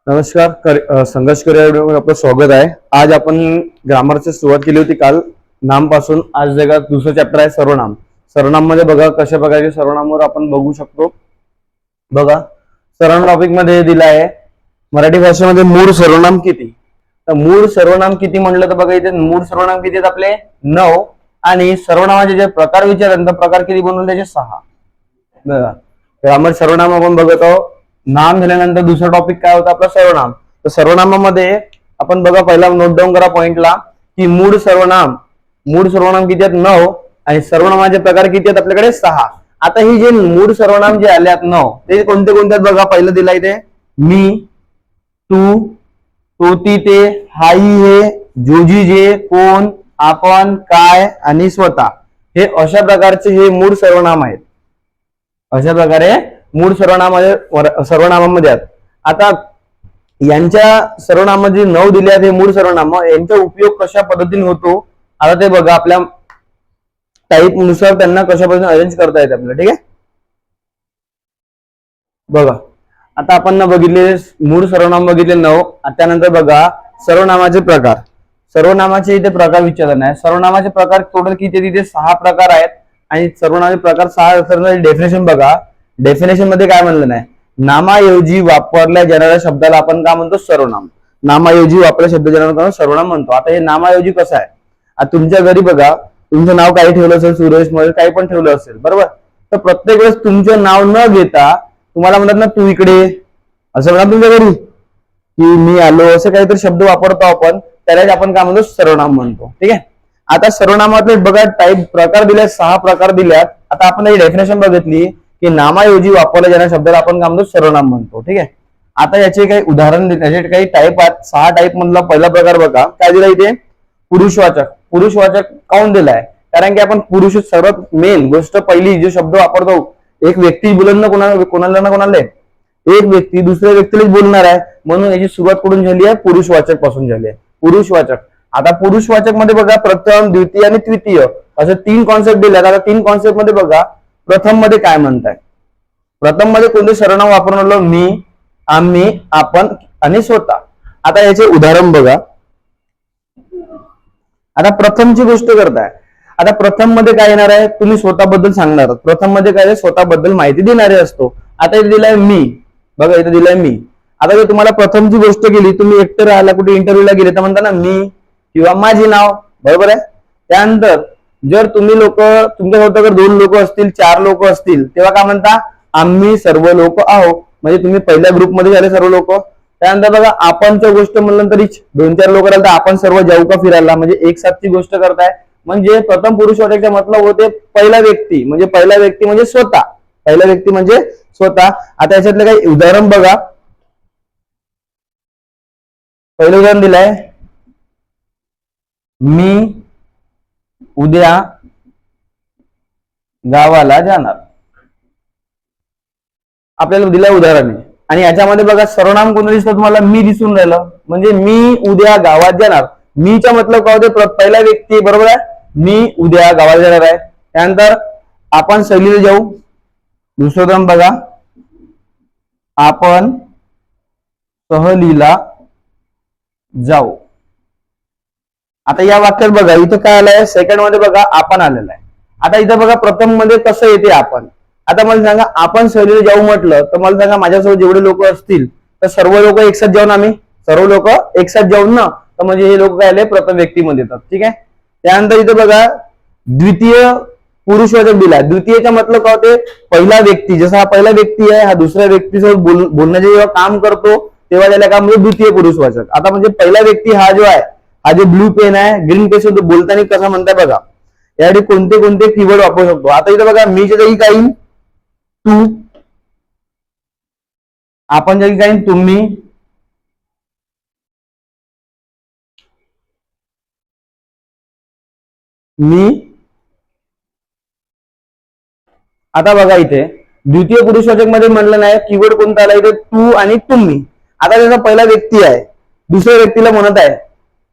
नमस्कार संघर्ष करिअर आपलं स्वागत आहे. आज आपण ग्रामरची सुरुवात केली होती काल नाम पासून. आज जगात दुसरं चॅप्टर आहे सर्वनाम. सर्वनाम मध्ये बघा कशा प्रकारचे सर्वनामवर आपण बघू शकतो. बघा सर्वनाम टॉपिक मध्ये दिला आहे मराठी भाषेमध्ये मूळ सर्वनाम किती. तर मूळ सर्वनाम किती म्हटलं तर बघा इथे मूळ सर्वनाम किती आहेत आपले 9 आणि सर्वनामाचे जे प्रकार विचारले प्रकार किती बनवले त्याचे 6. बघा ग्रामर सर्वनाम आपण बघत आहोत. नाम झाल्यानंतर दुसरा टॉपिक काय होता आपला सर्वनाम. तर सर्वनामामध्ये आपण बघा पहिला नोट डाऊन करा पॉइंटला की मूळ सर्वनाम किती आहेत 9 आणि सर्वनामाचे प्रकार किती आहेत आपल्याकडे 6. आता ही जे मूळ सर्वनाम जे आले आहेत 9 ते कोणते कोणते आहेत बघा. पहिलं दिला इथे मी, तू, तो, ती, ते, हाई, हे, जोजी, जे, कोण, आपण, काय आणि स्वतः. हे अशा प्रकारचे हे मूळ सर्वनाम आहेत. अशा प्रकारे मूळ सर्वनामामध्ये आहेत. आता यांच्या सर्वनामामध्ये 9 दिले आहेत हे मूळ सर्वनाम. यांचा उपयोग कशा पद्धतीने होतो आता ते बघा. आपल्या टाईप नुसार त्यांना कशा पद्धतीने अरेंज करता येते आपल्याला. ठीक आहे बघा. आता आपण बघितले मूळ सर्वनाम बघितले 9. त्यानंतर बघा सर्वनामाचे प्रकार. सर्वनामाचे इथे प्रकार विचारले आहे. सर्वनामाचे प्रकार टोटल किती तिथे 6 प्रकार आहेत आणि सर्वनामाचे प्रकार 6. डेफिनेशन बघा. डेफिनेशन मध्ये काय म्हणलं नाही. नामाऐवजी वापरल्या जाणाऱ्या शब्दाला आपण काय म्हणतो सर्वनाम. नामाऐवजी वापरल्या शब्द ज्याला सर्वनाम म्हणतो. आता हे नामाऐवजी कसं आहे. आता तुमच्या घरी बघा तुमचं नाव काही ठेवलं असेल सुरेश मध्ये काही पण ठेवलं असेल बरोबर. तर प्रत्येक वेळेस तुमचं नाव न घेता तुम्हाला म्हणतात ना तू इकडे असं म्हणा तुमच्या घरी की मी आलो असे काहीतरी शब्द वापरतो आपण त्याला आपण काय म्हणतो सर्वनाम म्हणतो. ठीक आहे. आता सर्वनामातले बघा टाईप प्रकार दिले 6 प्रकार दिल्यात. आता आपण ही डेफिनेशन बघितली की नामाऐवजी वापरल्या जाणाऱ्या शब्दाला आपण काय म्हणतो सर्वनाम म्हणतो. ठीक आहे. आता याचे काही उदाहरण याचे काही टाईप आहेत. 6 टाईप मधला पहिला प्रकार बघा काय दिला इथे पुरुषवाचक. पुरुषवाचक काऊन दिलाय कारण की आपण पुरुष सर्वात मेन गोष्ट पहिली जो शब्द वापरतो एक व्यक्ती बोलून ना कोणाला एक व्यक्ती दुसऱ्या व्यक्तीलाच बोलणार आहे म्हणून याची सुरुवात कुठून झाली आहे पुरुषवाचक पासून झाली आहे. पुरुषवाचक. आता पुरुषवाचक मध्ये बघा प्रथम द्वितीय आणि तृतीय असे 3 कॉन्सेप्ट दिले. आता 3 कॉन्सेप्ट मध्ये बघा प्रथम मध्ये काय म्हणताय. प्रथम मध्ये कोणते सर्वनाम वापरलं मी, आम्ही, आपण आणि स्वतः. आता याचे उदाहरण बघा. आता प्रथमची गोष्ट करताय. आता प्रथम मध्ये काय येणार आहे तुम्ही स्वतःबद्दल सांगणार. प्रथम मध्ये काय स्वतःबद्दल माहिती देणारे असतो. आता इथे दिलाय मी बघा इथे दिलाय मी. आता जर तुम्हाला प्रथमची गोष्ट केली तुम्ही एकटे राहायला कुठे इंटरव्ह्यूला गेले तर म्हणता ना मी किंवा माझे नाव बरोबर आहे. त्यानंतर जर तुम्ही लोक तुमच्यासोबत अगर 2 लोक असतील 4 लोक असतील तेव्हा काय म्हणता आम्ही सर्व लोक आहो म्हणजे तुम्ही पहिल्या ग्रुपमध्ये झाले सर्व लोक. त्यानंतर बघा आपणच्या गोष्ट म्हणलं तरी 2-4 लोक राहिलं तर आपण सर्व जाऊ का फिरायला म्हणजे एक साथची गोष्ट करताय. म्हणजे प्रथम पुरुषवाचकचा मतलब होते पहिला व्यक्ती म्हणजे स्वतः. पहिला व्यक्ती म्हणजे स्वतः. आता याच्यातले काही उदाहरण बघा. पहिलं उदाहरण दिलंय मी उद्या गावाला जाणार. आपल्याला दिलंय उदाहरण आहे आणि याच्यामध्ये बघा सर्वनाम कोणतं दिसतं तुम्हाला मी दिसून राहिलं म्हणजे मी उद्या गावात जाणार. मीचा मतलब काय होते पहिला व्यक्ती बरोबर आहे. मी उद्या गावाला जाणार आहे. त्यानंतर आपण सहलीला जाऊ. दुसरं उदाहरण बघा आपण सहलीला जाऊ. आता या वाक्यात बघा इथं काय आलंय सेकंड मध्ये बघा आपण आलेलं आहे. आता इथं बघा प्रथम मध्ये कसं येते आपण. आता मला सांगा आपण सहलीला जाऊ म्हटलं तर मला सांगा माझ्यासोबत जेवढे लोक असतील तर सर्व लोक एकसाथ जाऊन आम्ही सर्व लोक एकसाथ जाऊन ना तर म्हणजे हे लोक काय आले प्रथम व्यक्तीमध्ये येतात. ठीक आहे. त्यानंतर इथं बघा द्वितीय पुरुषवाचक दिला. द्वितीयचा मतलब काय होते पहिला व्यक्ती. जसा हा पहिला व्यक्ती आहे हा दुसऱ्या व्यक्तीसोबत बोलण्याचे जेव्हा काम करतो तेव्हा त्याला काय म्हणजे द्वितीय पुरुषवाचक. आता म्हणजे पहिला व्यक्ती हा जो आहे हा जो ब्लू पेन आहे ग्रीन पेन तो बोलताना कसा म्हणताय बघा. यासाठी कोणते कोणते कीवर्ड वापरू शकतो. आता इथं बघा मीच्या जागी काही तू, आपण जागी काही तुम्ही, मी. आता बघा इथे द्वितीय पुरुषवाचक मध्ये म्हणलं नाही कीवर्ड कोणता आला इथे तू आणि तुम्ही. आता त्याचा पहिला व्यक्ती आहे दुसऱ्या व्यक्तीला म्हणत आहे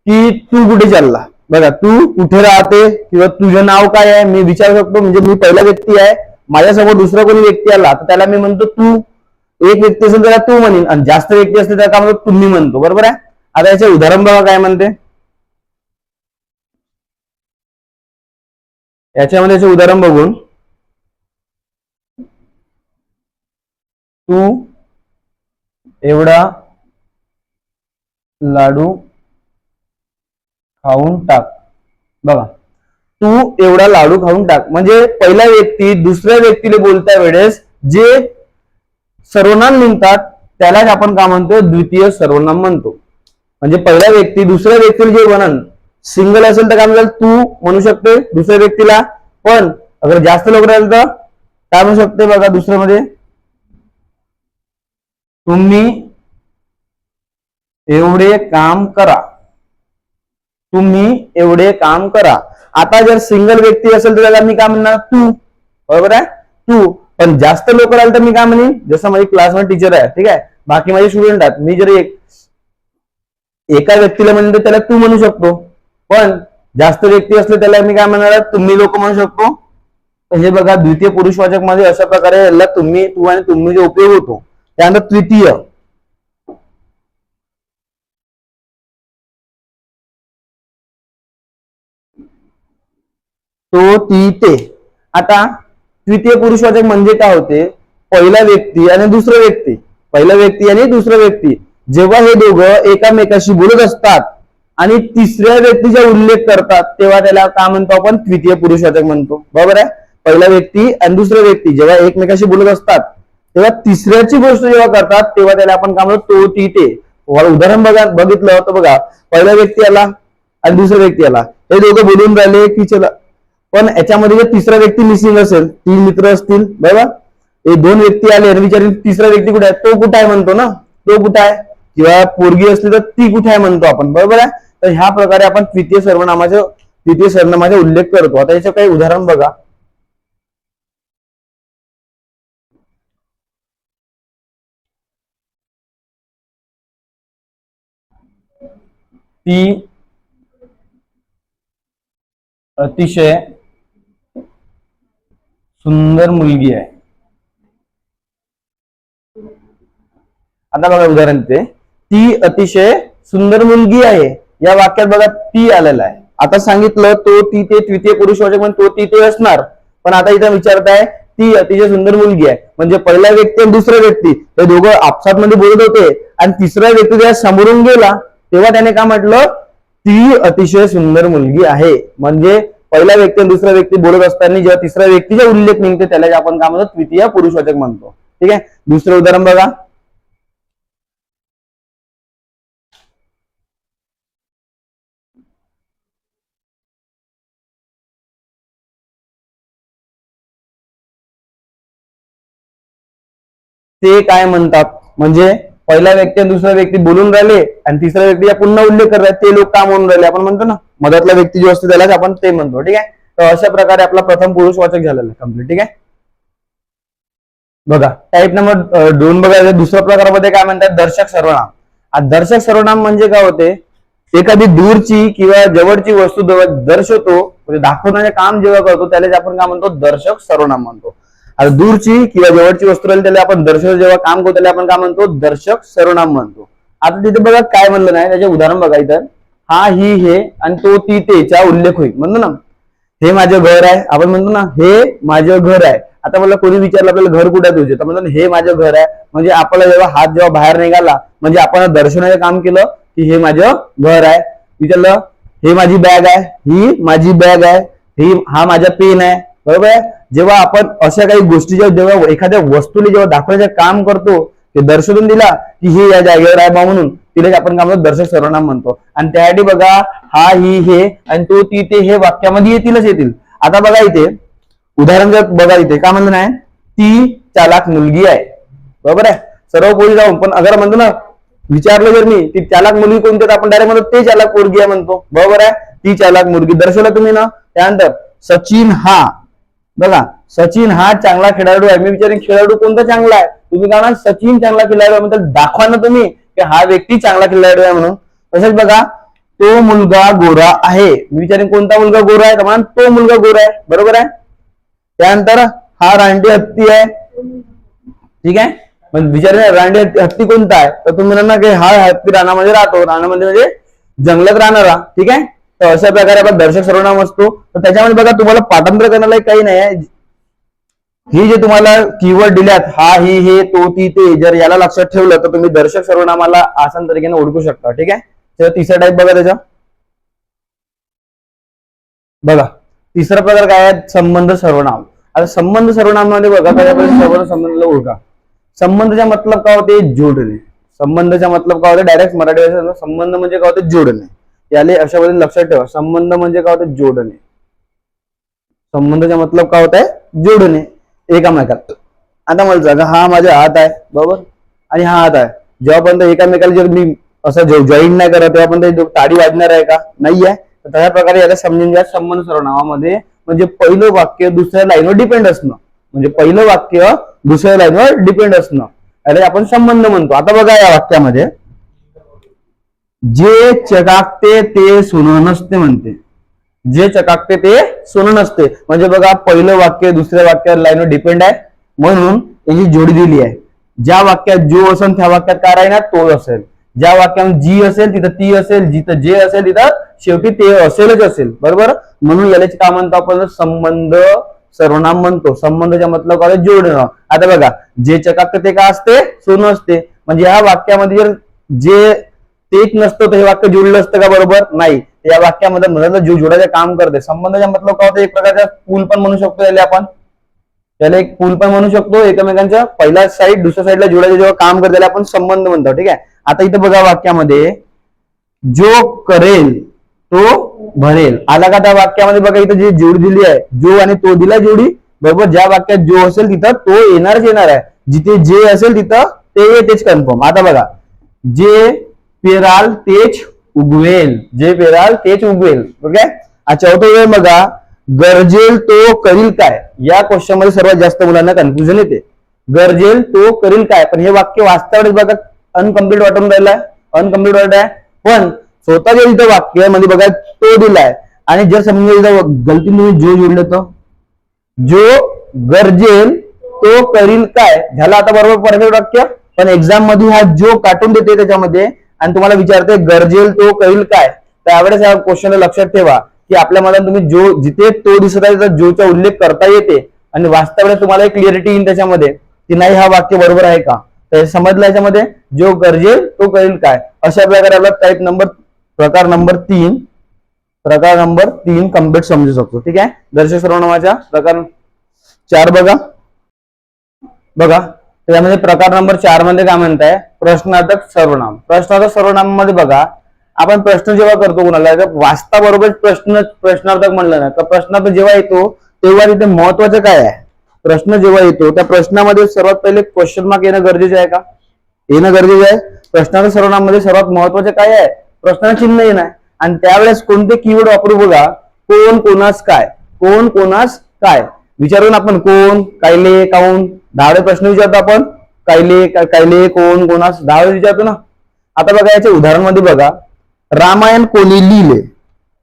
की तू कुठे चालला. बघा तू कुठे राहते किंवा तुझं नाव काय आहे मी विचारू शकतो म्हणजे मी पहिला व्यक्ती आहे. माझ्यासमोर दुसरा कोणी व्यक्ती आला तर त्याला मी म्हणतो तू. एक व्यक्ती असेल त्याला तू म्हणेन आणि जास्त व्यक्ती असते त्याला काय म्हणतो तुम्ही म्हणतो, बरोबर आहे. आता याचे उदाहरण बघा काय म्हणते. याच्यामध्ये याचे उदाहरण बघून, तू एवढा लाडू खाऊन टाक. बघा, तू एवढा लाडू खाऊन टाक म्हणजे पहिला व्यक्ती दुसऱ्या व्यक्तीला बोलत्या वेळेस जे सर्वनाम निघतात त्यालाच आपण काय म्हणतो, द्वितीय सर्वनाम म्हणतो. म्हणजे पहिला व्यक्ती दुसऱ्या व्यक्तीला जे म्हणन, सिंगल असेल तर काय म्हणतात तू म्हणू शकते दुसऱ्या व्यक्तीला, पण अगर जास्त लोक राहील तर काय म्हणू शकते बघा दुसऱ्यामध्ये, तुम्ही एवढे काम करा. तुम्ही एवढे काम करा. आता जर सिंगल व्यक्ती असेल तर त्याला मी काय म्हणणार तू, बरोबर आहे, तू. पण जास्त लोक राहिले तर मी काय म्हणेन, जसं माझी क्लासमध्ये टीचर आहे, ठीक आहे, बाकी माझे स्टुडंट आहेत, मी जर एका व्यक्तीला म्हणतो त्याला तू म्हणू शकतो, पण जास्त व्यक्ती असले त्याला मी काय म्हणणार तुम्ही लोक म्हणू शकतो. हे बघा द्वितीय पुरुषवाचक मध्ये अशा प्रकारे याला तुम्ही, तू आणि तुम्ही जो उपयोग होतो. त्यानंतर तृतीय, तो ती ते. आता तृतीय पुरुषवाचक म्हणजे काय होते, पहिला व्यक्ती आणि दुसरा व्यक्ती, पहिला व्यक्ती आणि दुसरा व्यक्ती जेव्हा हे दोघं एकामेकाशी बोलत असतात आणि तिसऱ्या व्यक्तीचा उल्लेख करतात तेव्हा त्याला काय म्हणतो आपण, तृतीय पुरुषवाचक म्हणतो, बरोबर आहे. पहिला व्यक्ती आणि दुसरा व्यक्ती जेव्हा एकमेकाशी बोलत असतात तेव्हा तिसऱ्याची गोष्ट जेव्हा करतात तेव्हा त्याला आपण काय म्हणतो, तो ती ते. उदाहरण बघितलं तर बघा, पहिला व्यक्ती आला आणि दुसरा व्यक्ती आला, हे दोघं बोलून राहिले की चला, पण याच्यामध्ये जर तिसरा व्यक्ती मिसिंग असेल, 3 मित्र असतील, बरोबर, हे 2 व्यक्ती आले आणि विचारले तिसरा व्यक्ती कुठे आहे, तो कुठे आहे म्हणतो ना, तो कुठे आहे, किंवा पोरगी असली तर ती कुठे आहे म्हणतो आपण, बरोबर आहे. तर ह्या प्रकारे आपण तृतीय सर्वनामाचा उल्लेख करतो. आता याचं काही उदाहरण बघा. ती अतिशय सुंदर मुलगी आहे. आता बघा उदाहरण ते, ती अतिशय सुंदर मुलगी आहे. या वाक्यात बघा ती आलेला आहे. आता सांगितलं तो ती ते तृतीय पुरुषवाचक म्हणजे तो ती ते असणार, पण आता इथं विचारताय ती अतिशय सुंदर मुलगी आहे म्हणजे पहिला व्यक्ती आणि दुसरा व्यक्ती हे दोघं आपसात मध्ये बोलत होते आणि तिसरा व्यक्ती जेव्हा समोरून गेला तेव्हा त्याने काय म्हटलं, ती अतिशय सुंदर मुलगी आहे. म्हणजे पहिला व्यक्ती आणि दुसरा व्यक्ती बोलत असताना जेव्हा तिसऱ्या व्यक्तीचा उल्लेख निघते त्याला आपण काय म्हणतो, तृतीय पुरुषवाचक म्हणतो. ठीक आहे. दुसरं उदाहरण बघा. ते काय म्हणतात म्हणजे पहिला व्यक्ती आणि दुसरा व्यक्ती बोलून राहिले आणि तिसऱ्या व्यक्तीचा पुन्हा उल्लेख करतात, ते लोक काय म्हणून राहिले आपण म्हणतो ना, मधातला व्यक्ती जो असतो त्यालाच आपण ते म्हणतो. ठीक आहे. तर अशा प्रकारे आपला प्रथम पुरुषवाचक झालेला आहे कम्प्लीट. ठीक आहे. बघा टाईप नंबर 2 बघा, दुसऱ्या प्रकारामध्ये काय म्हणतात, दर्शक सर्वनाम. आज दर्शक सर्वनाम म्हणजे काय होते, एखादी दूरची किंवा जवळची वस्तू दर्शवतो म्हणजे दाखवण्याचे काम जेव्हा करतो त्याला आपण काय म्हणतो, दर्शक सर्वनाम म्हणतो. आता दूरची किंवा जवळची वस्तू राहील त्याला आपण दर्शक जेव्हा काम करतो त्याला आपण काय म्हणतो, दर्शक सर्वनाम म्हणतो. आता तिथे बघा काय म्हणलं नाही, त्याचे उदाहरण बघा. इथं हा ही हे आणि तो ती तेचा उल्लेख होईल म्हणतो ना. हे माझं घर आहे आपण म्हणतो ना, हे माझं घर आहे. आता मला कोणी विचारलं आपल्याला घर कुठे तुझे, तर म्हणतो हे माझं घर आहे. म्हणजे आपल्याला जेव्हा हात जेव्हा बाहेर निघाला म्हणजे आपण दर्शनाचे काम केलं की हे माझं घर आहे. विचारलं हे माझी बॅग आहे, ही माझी बॅग आहे, हा माझा पेन आहे, बरोबर आहे. जेव्हा आपण अशा काही गोष्टी जेव्हा एखाद्या वस्तूला जेव्हा दाखवण्याचे काम करतो ते दर्शवून दिला की हे या जागेवर आहे बा म्हणून तिला आपण काय म्हणतो, दर्शक सर्वनाम म्हणतो. आणि त्यासाठी बघा हा ही हे आणि तो ती ते हे वाक्यामध्ये येतील. आता बघा इथे उदाहरण जर बघा इथे काय म्हणलं नाही, ती चालाक मुलगी आहे, बरोबर आहे. सर्व पोरी जाऊन पण अगर म्हणतो ना, विचारलं जर मी ती चालाक मुलगी कोणती, आपण डायरेक्ट म्हणतो ते चालाक पोरगी आहे म्हणतो, बरोबर आहे. ती चालाक मुलगी दर्शवलं तुम्ही ना. त्यानंतर सचिन हा, बघा सचिन हा चांगला खेळाडू आहे. मी विचारेन खेळाडू कोणता चांगला आहे, तुम्ही काय म्हणा सचिन चांगला खेळाडू आहे म्हणजे दाखवा ना तुम्ही की हा व्यक्ती चांगला खेळाडू आहे म्हणून. तसेच बघा तो मुलगा गोरा आहे, मी विचारेन कोणता मुलगा गोरा आहे, तर म्हणा तो मुलगा गोरा आहे, बरोबर आहे. त्यानंतर हा रानटी हत्ती आहे, ठीक आहे. पण विचार रानडे हत्ती कोणता आहे, तर तुम्ही म्हणा की हा हत्ती रानामध्ये राहतो, रानामध्ये म्हणजे जंगलात राहणारा, ठीक आहे. तर अशा प्रकारे आपण दर्शक सर्वनाम असतो. तर त्याच्यामध्ये बघा तुम्हाला पाठांतर करण्याला काही नाही आहे. ही जे तुम्हाला कीवर्ड दिल्यात, हा, ही, हे, तो, ती, ते, जर याला लक्षात ठेवलं तर तुम्ही दर्शक सर्वनामाला आसान तरीकेने ओळखू शकता, ठीक आहे. तर तिसरा टाईप बघा त्याचा. बघा तिसरा प्रकार काय आहे, संबंध सर्वनाम. आता संबंध सर्वनामामध्ये बघा काय संबंधाला ओळखा. संबंधचा मतलब काय होते, जोडणे. संबंधचा मतलब काय होते, डायरेक्ट मराठी संबंध म्हणजे काय होते, जोडणे. याले अशा पद्धतीने लक्षात ठेवा. संबंध म्हणजे काय होते, जोडणे. संबंधचा मतलब काय होत आहे, जोडणे एकामेकात. आता मला सांगा, हा माझा हात आहे बरोबर आणि हा हात आहे. जेव्हापर्यंत एकामेकाला जर मी असं जॉईन नाही करत तेव्हापर्यंत ताडी वाजणार आहे का, नाही आहे. तर तशा प्रकारे याला समजून घ्या. संबंध सर्वनामामध्ये म्हणजे पहिलं वाक्य दुसऱ्या लाईनवर डिपेंड असणं, म्हणजे पहिलं वाक्य दुसऱ्या लाईनवर डिपेंड असणं, याला आपण संबंध म्हणतो. आता बघा या वाक्यामध्ये, जे चकाकते ते सोनं नसते म्हणते. जे चकाकते ते सोनं नसते म्हणजे बघा पहिलं वाक्य दुसऱ्या वाक्यावर लाईनवर डिपेंड आहे, म्हणून याची जोडी दिली आहे. ज्या वाक्यात जो असेल त्या वाक्यात काय राहणार, तो असेल. ज्या वाक्यात जी असेल तिथं ती असेल, जिथं जे असेल तिथं शेवटी ते असेलच असेल, बरोबर. म्हणून याला काय म्हणतो आपण, संबंध सर्वनाम म्हणतो. संबंधचा मतलब काय, जोडणं. आता बघा, जे चकाकते ते काय असते, सोनं असते. म्हणजे या वाक्यामध्ये जर जे तेच नसतं तर हे वाक्य जोडलं असतं का, बरोबर नाही. या वाक्यामध्ये मधातलं जो जोडायचं काम करते. संबंधाचा मतलब काय होतं, एक प्रकारचा पूल पण म्हणू शकतो याला आपण. त्याला एक पूल पण म्हणू शकतो, एकमेकांच्या पहिल्या साईड दुसऱ्या साईडला जोडायचं जेव्हा काम करते त्याला आपण संबंध म्हणतो, ठीक आहे. आता इथं बघा वाक्यामध्ये, जो करेल तो भरेल आला का त्या वाक्यामध्ये. बघा इथं जी जोडी दिली आहे, जो आणि तो दिला जोडी, बरोबर. ज्या वाक्यात जो असेल तिथं तो येणार आहे, जिथे जे असेल तिथं ते येतेच कन्फर्म. आता बघा, जे पेराल तेच उगवेल, जे पेराल तेच उगवेल, ओके. चौथा वेळ बघा, गरजेल तो करील काय. या क्वेश्चन मध्ये सर्वात जास्त मुलांना कन्फ्युजन येते. गरजेल तो करील काय, पण हे वाक्य वास्तवात बघा अनकम्प्लीट वाटून राहिलाय, अनकम्प्लीट वाटत आहे. पण स्वतःच्या इथं वाक्य मध्ये बघा तो दिलाय, आणि जर समजा इथं गलतीने तुम्ही जो जोडलं तर, जो गरजेल तो करील काय झाला. आता बरोबर परफेक्ट वाक्य. पण एक्झाम मध्ये हा जो काटून देते त्याच्यामध्ये आणि तुम्हाला विचारते गरजेल तो करील काय, त्यावेळेस या क्वेश्चनला लक्षात ठेवा की आपल्या मनात तुम्ही जो जिथे तो दिसत आहे तर जोचा उल्लेख करता येते, आणि वास्तवात तुम्हाला एक क्लिअरिटी येईल त्याच्यामध्ये की नाही हा वाक्य बरोबर आहे का. तर समजलं याच्यामध्ये, जो गरजेल तो करील काय. अशा प्रकारे आपला प्रकार नंबर 3 कम्प्लीट समजू शकतो, ठीक आहे. दर्शक सर्वनामाच्या प्रकार 4 बघा त्यामध्ये प्रकार नंबर 4 मध्ये काय म्हणताय, प्रश्नार्थक सर्वनाम. प्रश्नार्थक सर्वनाम मध्ये बघा, आपण प्रश्न जेव्हा करतो कुणाला, वास्तवाबरोबर प्रश्नार्थक म्हणलं ना, तर प्रश्नार्थ जेव्हा येतो तेव्हा तिथे महत्वाचं काय आहे, प्रश्न जेव्हा येतो त्या प्रश्नामध्ये सर्वात पहिले क्वेश्चन मार्क येणं गरजेचं आहे का, येणं गरजेचं आहे. प्रश्नार्थ सर्वनामामध्ये सर्वात महत्वाचं काय आहे, प्रश्न चिन्ह येणं आहे. आणि त्यावेळेस कोणते कीवर्ड वापरू बघा, कोण कोणास काय, कोण कोणास काय विचारून आपण कोण कायले काऊन 10 प्रश्न विचारतो आपण, कायले कोण कोणास 10 विचारतो ना. आता बघा याच्या उदाहरण मध्ये बघा, रामायण कोणी लिहिले,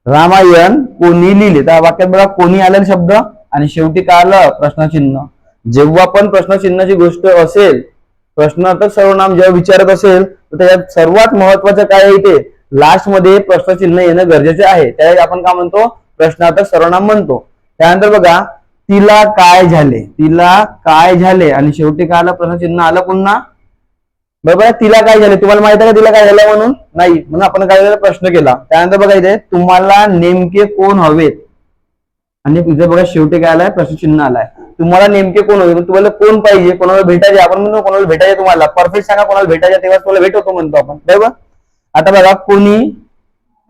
रामायण कोणी लिहिले, त्या वाक्यात बघा कोणी आलेला शब्द आणि शेवटी काय आलं, प्रश्नचिन्ह. जेव्हा पण प्रश्नचिन्हाची गोष्ट असेल, प्रश्नार्थक सर्वनाम जेव्हा विचारत असेल तर त्याच्यात सर्वात महत्वाचं काय आहे, इथे लास्ट मध्ये प्रश्नचिन्ह येणं गरजेचे आहे. त्याला आपण काय म्हणतो, प्रश्नार्थक सर्वनाम म्हणतो. त्यानंतर बघा, तिला काय झाले, तिला काय झाले आणि शेवटी काय आलं, प्रश्नचिन्ह आलं पुन्हा, बरोबर आहे. तिला काय झाले, तुम्हाला माहित आहे का तिला काय झालं म्हणून, नाही, म्हणून आपण काय केलं, प्रश्न केला. त्यानंतर बघा इथे तुम्हाला नेमके कोण हवेत, आणि तिथे बघा शेवटी काय आलाय, प्रश्नचिन्ह आलाय. तुम्हाला नेमके कोण हवे, तुम्हाला कोण पाहिजे, कोणाला भेटायचे, आपण म्हणतो कोणाला भेटायचे, तुम्हाला परफेक्ट सांगा कोणाला भेटायचे, तेव्हा तुम्हाला भेटवतो म्हणतो आपण, बरोबर. आता बघा, कोणी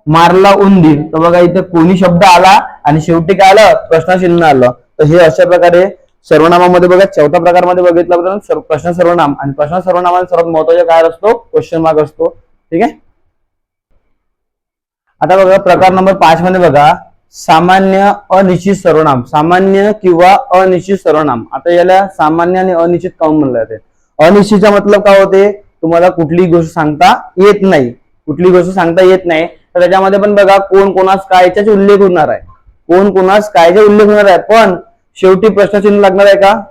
मारला उंदीर, तर बघा इथे कोणी शब्द आला आणि शेवटी काय आलं, प्रश्नचिन्ह आलं. तर हे अशा प्रकारे सर्वनामामध्ये बघा चौथा प्रकारमध्ये बघितलं प्रश्न सर्वनाम, आणि प्रश्न सर्वनामात सर्वात महत्वाचा काय असतो, क्वेश्चन मार्क असतो, ठीक आहे. आता बघा प्रकार नंबर 5 मध्ये बघा, सामान्य अनिश्चित सर्वनाम, सामान्य किंवा अनिश्चित सर्वनाम. आता याला सामान्य आणि अनिश्चित काऊन म्हणलं जाते. अनिश्चितचा मतलब काय होते, तुम्हाला कुठली गोष्ट सांगता येत नाही, कुठली गोष्ट सांगता येत नाही, तर त्याच्यामध्ये पण बघा कोण कोणास कायचा उल्लेख होणार आहे, कोण कोणास कायचा उल्लेख होणार आहे, पण शेवटी प्रश्नचिन्ह लागणार आहे का,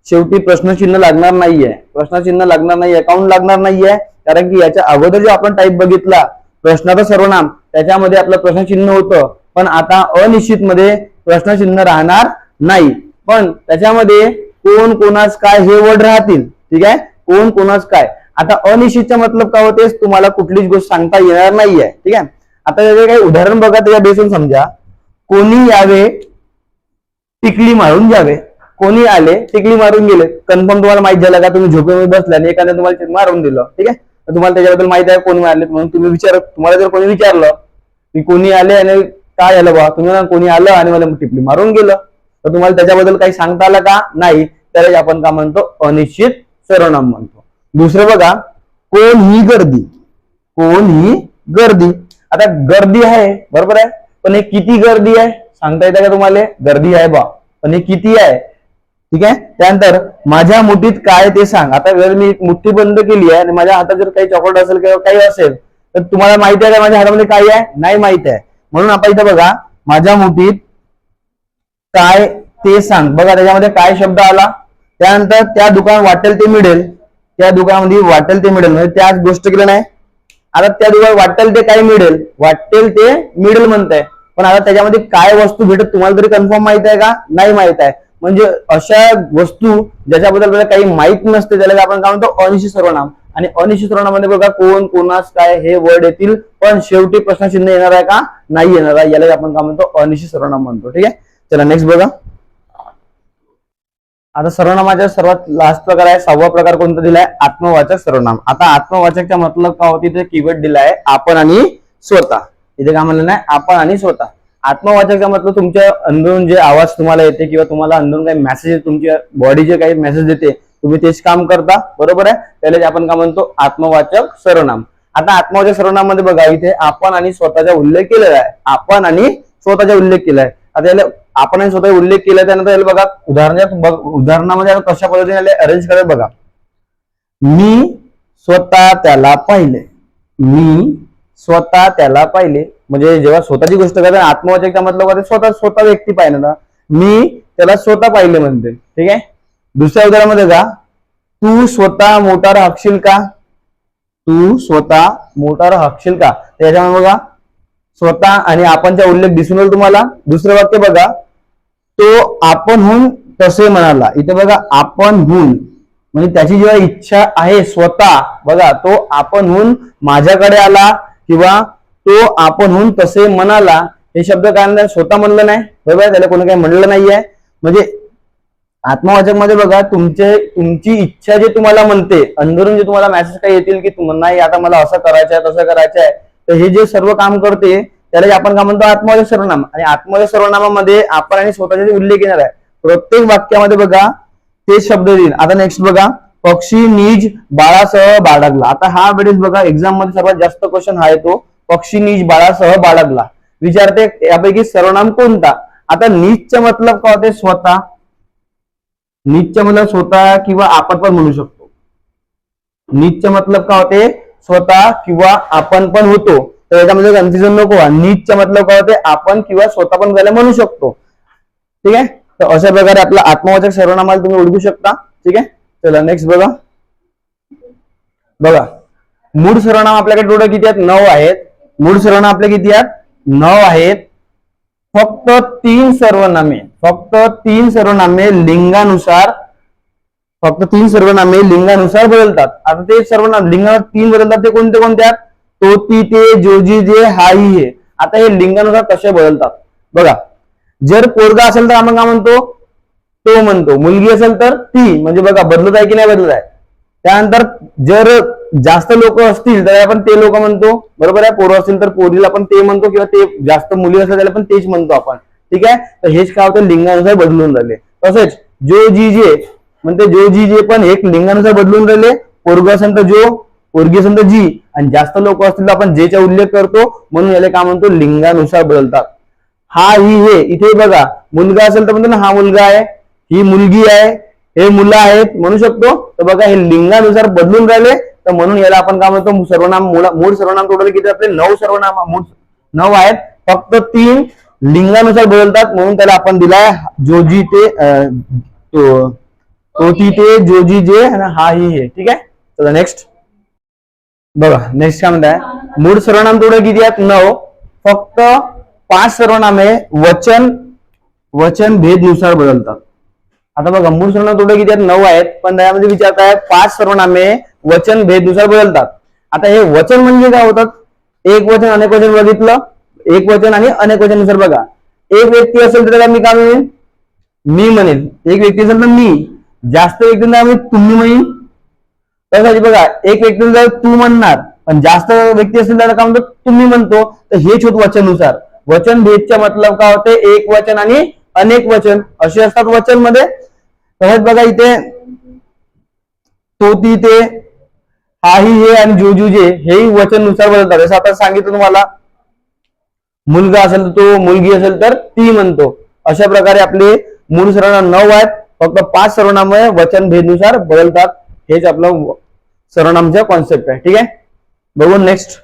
शेवटी प्रश्नचिन्ह लागणार नाहीये. प्रश्नचिन्ह लागणार नाहीये. काऊन लागणार नाहीये? कारण की याच्या अगोदर जो आपण टाईप बघितला प्रश्नाचं सर्वनाम, त्याच्यामध्ये आपलं प्रश्नचिन्ह होतं. पण आता अनिश्चित मध्ये प्रश्नचिन्ह राहणार नाही. पण त्याच्यामध्ये कोण कोणास काय हे वर्ड राहतील. ठीक आहे, कोण कोणास काय. आता अनिश्चितचा मतलब काय होते, तुम्हाला कुठलीच गोष्ट सांगता येणार नाहीये. ठीक आहे, आता त्याचे काही उदाहरण बघा, त्याच्या बेसून समजा. कोणी यावे टिकली मारून जावे. कोणी आले टिकली मारून गेले. कन्फर्म तुम्हाला माहित झालं का? तुम्ही झोपेमध्ये बसला आणि एखाद्या तुम्हाला मारून दिलं. ठीक आहे, तर तुम्हाला त्याच्याबद्दल माहित आहे कोणी मारले म्हणून तुम्ही तुम्हाला जर कोणी विचारलं की कोणी आले आणि काय झालं बा, तुम्ही कोणी आलं आणि मला टिकली मारून गेलं, तर तुम्हाला त्याच्याबद्दल काही सांगता आलं का? नाही. त्याला आपण काय म्हणतो? अनिश्चित सर्वनाम म्हणतो. दुसरं बघा, कोण ही गर्दी. कोण ही गर्दी. आता गर्दी आहे बरोबर आहे, पण हे किती गर्दी आहे सांगता येतं का तुम्हाला? गर्दी आहे बा, पण हे किती आहे? ठीक आहे. त्यानंतर माझ्या मुठीत काय ते सांग. आता जर मी मुठ्ठी बंद केली आहे आणि माझ्या हातात जर काही चॉकलेट असेल किंवा काही असेल, तर तुम्हाला माहिती आहे का माझ्या हातामध्ये काय आहे? नाही माहित आहे. म्हणून आपण इथं बघा, माझ्या मुठीत काय ते सांग. बघा त्याच्यामध्ये काय शब्द आला. त्यानंतर त्या दुकान वाटेल ते मिळेल. त्या दुकानामध्ये वाटेल ते मिळेल म्हणजे त्याच गोष्ट केलं नाही. आता त्या दुकान वाटेल ते काय मिळेल, वाटेल ते मिळेल म्हणताय. पण आता त्याच्यामध्ये काय वस्तू भेटत तुम्हाला तरी कन्फर्म माहित आहे का? नाही माहित आहे. म्हणजे अशा वस्तू ज्याच्याबद्दल आपल्याला काही माहित नसते त्याला आपण काय म्हणतो? अनिश्चित सर्वनाम. आणि अनिश्चित सर्वनामामध्ये बघा कोण कोणास काय हे वर्ड येतील, पण शेवटी प्रश्नचिन्ह येणार आहे का? नाही येणार आहे. याला आपण काय म्हणतो? अनिश्चित सर्वनाम म्हणतो. ठीक आहे, चला नेक्स्ट बघा. आता सर्वनामाचा सर्वात लास्ट प्रकार आहे, 6वा प्रकार कोणता दिलाय? आत्मवाचक सर्वनाम. आता आत्मवाचकचा मतलब काय होती? इथे कीवर्ड दिलाय आपण आणि स्वतः. इथे काय म्हणलं नाही? आपण आणि स्वतः. आत्मवाचकचा मतलब तुमच्या अंदरून जे आवाज तुम्हाला येते किंवा तुम्हाला अंदरून काही मेसेज, तुमच्या बॉडी जे काही मेसेज देते, तुम्ही तेच काम करता बरोबर आहे. त्याला आपण काय म्हणतो? आत्मवाचक सर्वनाम. आता आत्मवाचक सर्वनाम मध्ये बघा, इथे आपण आणि स्वतःचा उल्लेख केलेला आहे. आपण आणि स्वतःचा उल्लेख केलाय. आता याला आपण आणि स्वतः उल्लेख केला, त्यानंतर याला बघा उदाहरणामध्ये कशा पद्धतीने अरेंज करायला बघा. मी स्वतः त्याला पाहिले. मी स्वतः त्याला पाहिले म्हणजे जेव्हा स्वतःची गोष्ट करता आत्मवाचकचा मतलब स्वतः व्यक्ती पाहिलं ना. मी त्याला स्वतः पाहिले म्हणते. ठीक आहे. दुसऱ्या उदाहरणामध्ये का, तू स्वतः मोटार हाकशील का. तू स्वतः मोटार हाकशील का. त्याच्यामुळे बघा स्वतः आणि आपणचा उल्लेख दिसून येईल तुम्हाला. दुसरं वाक्य बघा, तो आपणहून तसे म्हणाला. इथे बघा आपणहून म्हणजे त्याची जेव्हा इच्छा आहे स्वतः, बघा तो आपणहून माझ्याकडे आला किंवा तो आपणहून तसे म्हणाला. हे शब्द काय स्वतः म्हणलं नाही बरोबर, त्याला कोणी काही म्हणलं नाहीये. म्हणजे आत्मवाचक मध्ये बघा तुमची इच्छा जे तुम्हाला म्हणते, अंदरून जे तुम्हाला मेसेज काही येतील की नाही आता मला असं करायचं आहे तसं करायचं आहे, तर हे जे सर्व काम करते त्याला आपण काय म्हणतो? आत्मवाचक सर्वनाम. आणि आत्मवाचक सर्वनामामध्ये आपण आणि स्वतःचे उल्लेख येणार आहे. प्रत्येक वाक्यामध्ये बघा ते शब्द येईल. आता नेक्स्ट बघा, पक्षी निज बाळासह बाळगला. आता हा वेळेस बघा एक्झाम मध्ये सर्वात जास्त क्वेश्चन आहे तो पक्षी निज बाळासह बाळगला. विचारते यापैकी सर्वनाम कोणता. आता निजचा मतलब काय होते? स्वतः. निजचा मतलब स्वतः किंवा आपण पण म्हणू शकतो. निजचा मतलब काय होते? स्वतः किंवा आपण पण होतो. तर याच्यामध्ये कन्फ्युजन नको. निजचा मतलब काय होते? आपण किंवा स्वतः पण त्याला म्हणू शकतो. ठीक आहे. तर अशा प्रकारे आपला आत्मवाचक सर्वनामाला तुम्ही ओळखू शकता. ठीक आहे. चला नेक्स्ट बघा. बघा मूळ सर्वनाम आपल्याकडे टोटल किती आहेत? 9 आहेत. मूळ सर्वनाम आपले किती आहेत? 9 आहेत. फक्त 3 सर्वनामे लिंगानुसार बदलतात. आता ते सर्वनाम लिंगानुसार 3 बदलतात. ते कोणते कोणते आहेत? तो, ती, ते, जो, जी, जे, हा, ही, हे. आता हे लिंगानुसार कसे बदलतात बघा. जर पोरगा असेल तर आपण काय म्हणतो? तो म्हणतो. मुलगी असेल तर ती. म्हणजे बघा बदलत आहे की नाही बदलत आहे. त्यानंतर जर जास्त लोक असतील तर आपण ते लोक म्हणतो बरोबर आहे. पोरं असतील तर पोरीला आपण ते म्हणतो किंवा ते जास्त मुली असेल त्याला पण तेच म्हणतो आपण. ठीक आहे. तर हेच काय होतं? लिंगानुसार बदलून राहिले. तसेच जो, जी, जे म्हणते जो, जी, जे पण एक लिंगानुसार बदलून राहिले. पोरग असेल तर जो, पोरगी असेल तर जी, आणि जास्त लोक असतील तर आपण जेचा उल्लेख करतो. म्हणून याला काय म्हणतो? लिंगानुसार बदलतात. हा, ही, हे. इथे बघा मुलगा असेल तर म्हणतो ना हा मुलगा आहे, ही मुलगी आहे, हे मुलं आहेत म्हणू शकतो. तर बघा हे लिंगानुसार बदलून राहिले. तर म्हणून याला आपण काय म्हणतो? सर्वनाम. मूळ सर्वनाम टोटल किती आपले? 9 सर्वनाम 9 आहेत. फक्त 3 लिंगानुसार बदलतात. म्हणून त्याला आपण दिलाय जो, जी, ते तो ती ते जो जी जे आणि हा ही हे. ठीक आहे. चला नेक्स्ट बघा. नेक्स्ट काय म्हणताय, मूळ सर्वनाम टोटल किती आहेत 9. फक्त 5 सर्वनामे वचन भेद नुसार बदलतात. आता बघा मूळ सर्वनाम टोटल किती आहेत 9 आहेत, पण त्यामध्ये विचारत आहे 5 सर्वनामे वचन भेद नुसार बदलतात. आता हे वचन म्हणजे काय होतात, एक वचन अनेक वचन बघितलं, एक वचन आणि अनेक वचन नुसार बघा. एक व्यक्ती असेल तर त्याला मी काय म्हणेन, मी म्हणेन. एक व्यक्ती असेल तर मी, जास्त व्यक्तींना मी तुम्ही म्हणेन. त्यासाठी बघा एक व्यक्ती जर तू म्हणणार, पण जास्त व्यक्ती असेल त्याला काय म्हणतो तुम्ही म्हणतो. तर हेच होत वचननुसार. वचन भेदचा मतलब काय होते, एक वचन आणि अनेक वचन असे असतात वचन मध्ये. तसंच बघा इथे तो ती ते हा ही हे आणि जो जू जे हेही वचननुसार बदलतात. जसं आता सांगितलं तुम्हाला, मुलगा असेल तर तो, मुलगी असेल तर ती म्हणतो. अशा प्रकारे आपले मूळ सर्वनाम 9 आहेत, फक्त 5 सर्वनामे वचन भेदनुसार बदलतात. हेच आपलं सर्वनामचा कॉन्सेप्ट आहे. ठीक आहे. बघू नेक्स्ट.